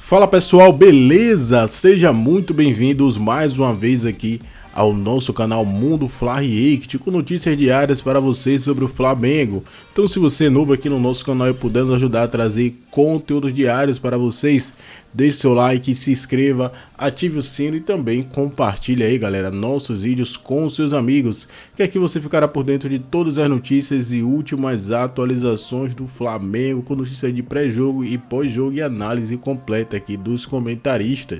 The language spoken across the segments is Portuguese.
Fala pessoal, beleza? Sejam muito bem-vindos mais uma vez aqui ao nosso canal Mundo Fla React, com notícias diárias para vocês sobre o Flamengo. Então, se você é novo aqui no nosso canal e puder nos ajudar a trazer conteúdos diários para vocês, deixe seu like, se inscreva, ative o sino e também compartilhe aí, galera, nossos vídeos com seus amigos, que aqui você ficará por dentro de todas as notícias e últimas atualizações do Flamengo, com notícias de pré-jogo e pós-jogo e análise completa aqui dos comentaristas.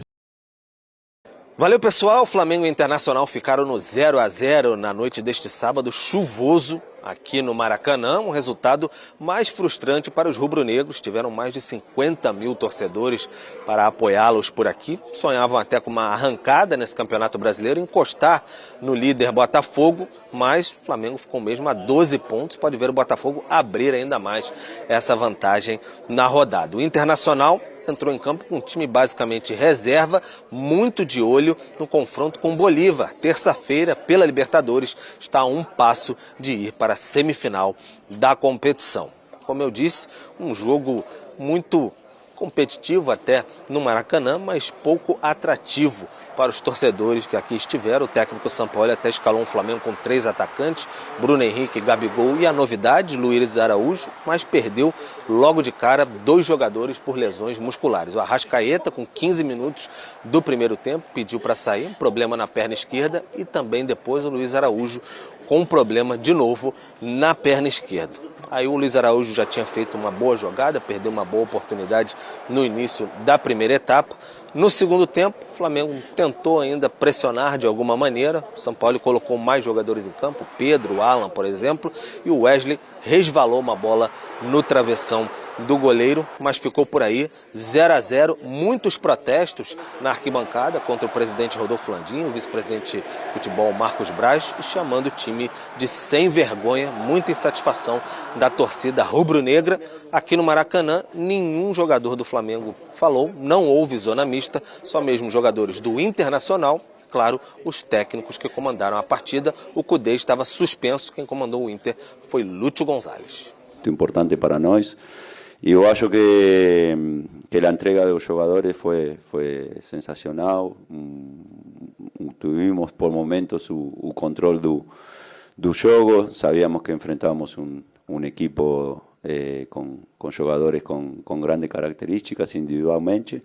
Valeu, pessoal. Flamengo e Internacional ficaram no 0 a 0 na noite deste sábado chuvoso aqui no Maracanã. Um resultado mais frustrante para os rubro-negros. Tiveram mais de 50 mil torcedores para apoiá-los por aqui. Sonhavam até com uma arrancada nesse Campeonato Brasileiro, encostar no líder Botafogo, mas o Flamengo ficou mesmo a 12 pontos. Pode ver o Botafogo abrir ainda mais essa vantagem na rodada. O Internacional entrou em campo com um time basicamente reserva, muito de olho no confronto com o Bolívar. Terça-feira, pela Libertadores, está a um passo de ir para a semifinal da competição. Como eu disse, um jogo muito competitivo até no Maracanã, mas pouco atrativo para os torcedores que aqui estiveram. O técnico Sampaoli até escalou um Flamengo com 3 atacantes, Bruno Henrique, Gabigol e a novidade, Luiz Araújo, mas perdeu logo de cara 2 jogadores por lesões musculares. O Arrascaeta, com 15 minutos do primeiro tempo, pediu para sair, um problema na perna esquerda, e também depois o Luiz Araújo com um problema de novo na perna esquerda. Aí o Luiz Araújo já tinha feito uma boa jogada, perdeu uma boa oportunidade no início da primeira etapa. No segundo tempo, o Flamengo tentou ainda pressionar de alguma maneira. O Sampaoli colocou mais jogadores em campo, Pedro, Alan, por exemplo, e o Wesley resvalou uma bola no travessão do goleiro, mas ficou por aí, 0 a 0. Muitos protestos na arquibancada contra o presidente Rodolfo Landim, o vice-presidente de futebol Marcos Braz, e chamando o time de sem vergonha, muita insatisfação da torcida rubro-negra. Aqui no Maracanã, nenhum jogador do Flamengo falou, não houve zona mista, só mesmo jogadores do Internacional. Claro, os técnicos que comandaram a partida. O Cudê estava suspenso, quem comandou o Inter foi Lúcio Gonzalez. Muito importante para nós. E eu acho que a entrega dos jogadores foi sensacional. Tuvimos por momentos o controle do jogo. Sabíamos que enfrentávamos um equipo com jogadores com grandes características individualmente.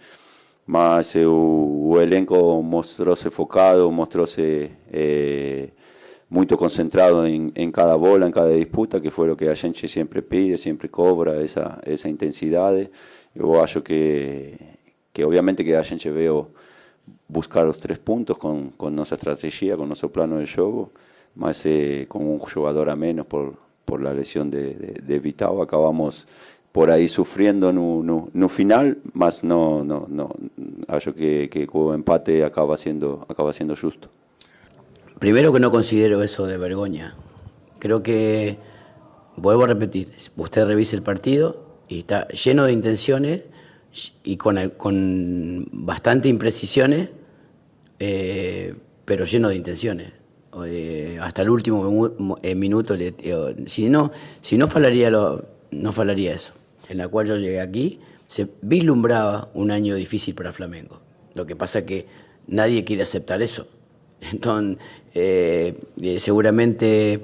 Mas o elenco mostrou-se focado, mostrou-se muito concentrado em cada bola, em cada disputa, que foi o que a gente sempre pede, sempre cobra essa intensidade. Eu acho que obviamente que a gente veio buscar os 3 pontos com nossa estratégia, com nosso plano de jogo, mas com um jogador a menos por la lesão de Vital, acabamos por ahí sufriendo no final, mas no acho que el empate acaba siendo justo. Primero, que no considero eso de vergüenza. Creo que, vuelvo a repetir, usted revise el partido y está lleno de intenciones y con bastante imprecisiones, pero lleno de intenciones. Hasta el último minuto, si no falaría eso. En la cual yo llegué aquí, se vislumbraba un año difícil para Flamengo. Lo que pasa es que nadie quiere aceptar eso. Entonces, seguramente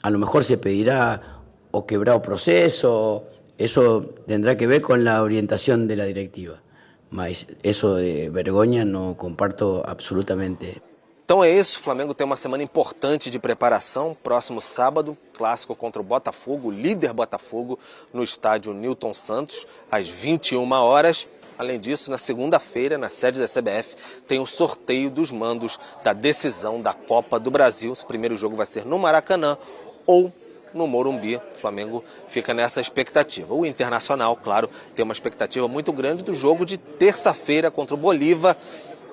a lo mejor se pedirá o quebrar proceso. Eso tendrá que ver con la orientación de la directiva. Mas eso de vergonha no comparto absolutamente. Então é isso, o Flamengo tem uma semana importante de preparação. Próximo sábado, clássico contra o Botafogo, líder Botafogo, no estádio Newton Santos, às 21 horas. Além disso, na segunda-feira, na sede da CBF, tem o sorteio dos mandos da decisão da Copa do Brasil. Esse primeiro jogo vai ser no Maracanã ou no Morumbi. O Flamengo fica nessa expectativa. O Internacional, claro, tem uma expectativa muito grande do jogo de terça-feira contra o Bolívar.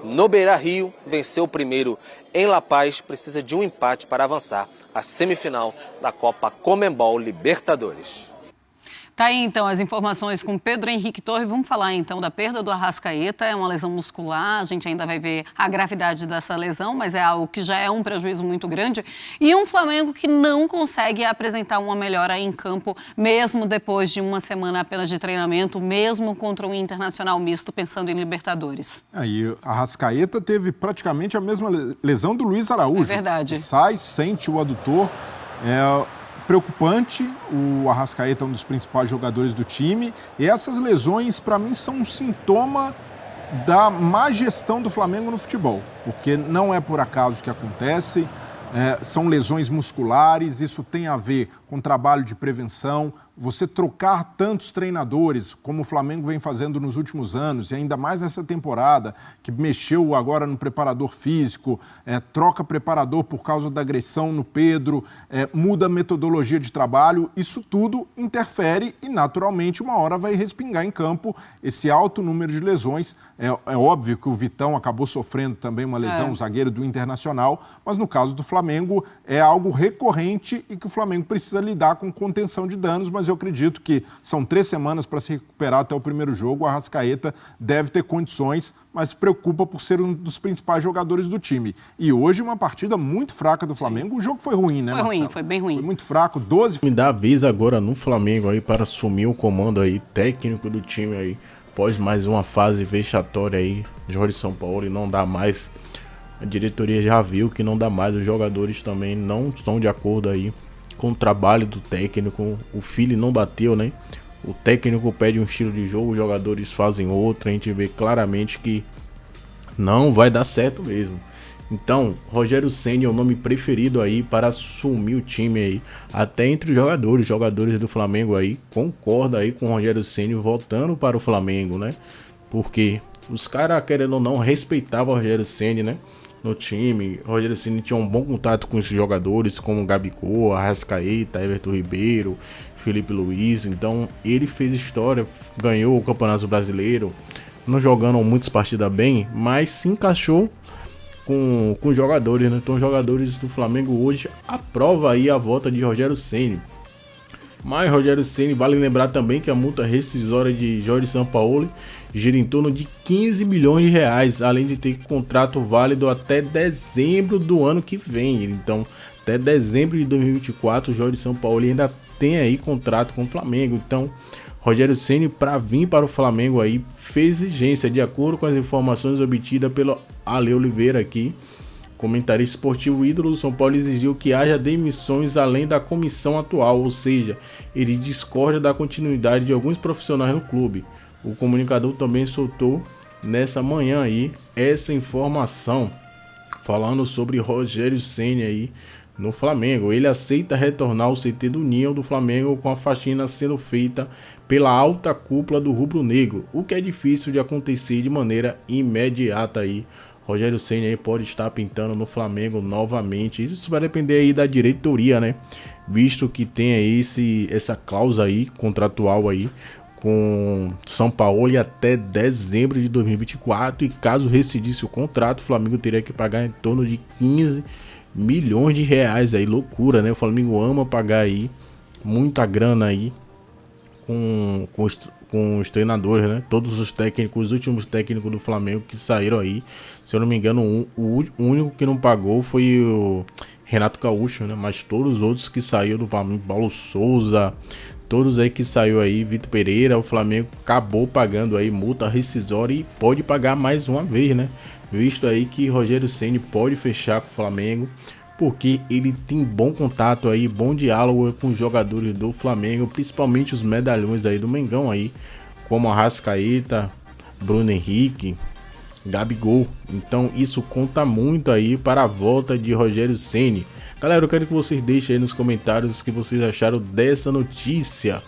No Beira-Rio, venceu o primeiro em La Paz, precisa de um empate para avançar à semifinal da Copa Conmebol Libertadores. Tá aí então as informações com Pedro Henrique Torre. Vamos falar então da perda do Arrascaeta. É uma lesão muscular, a gente ainda vai ver a gravidade dessa lesão, mas é algo que já é um prejuízo muito grande. E um Flamengo que não consegue apresentar uma melhora em campo, mesmo depois de uma semana apenas de treinamento, mesmo contra um Internacional misto, pensando em Libertadores. Aí a Arrascaeta teve praticamente a mesma lesão do Luiz Araújo. É verdade. Sai, sente o adutor. Preocupante, o Arrascaeta é um dos principais jogadores do time, e essas lesões, para mim, são um sintoma da má gestão do Flamengo no futebol, porque não é por acaso que acontece, são lesões musculares, isso tem a ver com trabalho de prevenção. Você trocar tantos treinadores, como o Flamengo vem fazendo nos últimos anos, e ainda mais nessa temporada, que mexeu agora no preparador físico, troca preparador por causa da agressão no Pedro, muda a metodologia de trabalho, isso tudo interfere e, naturalmente, uma hora vai respingar em campo esse alto número de lesões. É óbvio que o Vitão acabou sofrendo também uma lesão, o zagueiro do Internacional, mas no caso do Flamengo é algo recorrente e que o Flamengo precisa lidar com contenção de danos, mas eu acredito que são 3 semanas para se recuperar até o primeiro jogo. O Arrascaeta deve ter condições, mas se preocupa por ser um dos principais jogadores do time. E hoje uma partida muito fraca do Flamengo. O jogo foi ruim, né, Marcelo? Foi ruim, foi bem ruim. Foi muito fraco, 12... Me dá a vez agora no Flamengo aí para assumir o comando aí técnico do time aí, após mais uma fase vexatória aí, Jorge Sampaoli não dá mais. A diretoria já viu que não dá mais, os jogadores também não estão de acordo aí com o trabalho do técnico. O filho não bateu, né? O técnico pede um estilo de jogo, os jogadores fazem outro. A gente vê claramente que não vai dar certo mesmo. Então, Rogério Ceni é o nome preferido aí para assumir o time aí. Até entre os jogadores do Flamengo aí concordam aí com o Rogério Ceni voltando para o Flamengo, né? Porque os caras, querendo ou não, respeitavam o Rogério Ceni, né? No time, o Rogério Ceni tinha um bom contato com os jogadores como Gabigol, Arrascaeta, Everton Ribeiro, Felipe Luiz. Então ele fez história, ganhou o Campeonato Brasileiro, não jogando muitas partidas bem, mas se encaixou com os jogadores, né? Então os jogadores do Flamengo hoje aprovam aí a volta de Rogério Ceni. Mas Rogério Ceni, vale lembrar também que a multa rescisória de Jorge Sampaoli gira em torno de 15 milhões de reais, além de ter contrato válido até dezembro do ano que vem. Então, até dezembro de 2024, o Jorge Sampaoli ainda tem aí contrato com o Flamengo. Então, Rogério Ceni, para vir para o Flamengo aí, fez exigência, de acordo com as informações obtidas pelo Ale Oliveira aqui, comentarista esportivo ídolo do São Paulo, exigiu que haja demissões além da comissão atual, ou seja, ele discorda da continuidade de alguns profissionais no clube. O comunicador também soltou nessa manhã aí essa informação, falando sobre Rogério Ceni aí no Flamengo. Ele aceita retornar ao CT do Ninho do Flamengo com a faxina sendo feita pela alta cúpula do rubro-negro, o que é difícil de acontecer de maneira imediata aí. Rogério Ceni aí pode estar pintando no Flamengo novamente. Isso vai depender aí da diretoria, né? Visto que tem aí essa cláusula aí contratual aí com São Paulo e até dezembro de 2024. E caso rescindisse o contrato, o Flamengo teria que pagar em torno de 15 milhões de reais aí. Loucura, né? O Flamengo ama pagar aí muita grana aí com os treinadores, né? Todos os técnicos, os últimos técnicos do Flamengo que saíram aí, se eu não me engano, o único que não pagou foi o Renato Gaúcho, né? Mas todos os outros que saíram do Flamengo, Paulo Souza, todos aí que saiu aí, Vitor Pereira, o Flamengo acabou pagando aí multa rescisória e pode pagar mais uma vez, né? Visto aí que Rogério Ceni pode fechar com o Flamengo, porque ele tem bom contato aí, bom diálogo com os jogadores do Flamengo, principalmente os medalhões aí do Mengão aí, como Arrascaeta, Bruno Henrique, Gabigol. Então isso conta muito aí para a volta de Rogério Ceni. Galera, eu quero que vocês deixem aí nos comentários o que vocês acharam dessa notícia.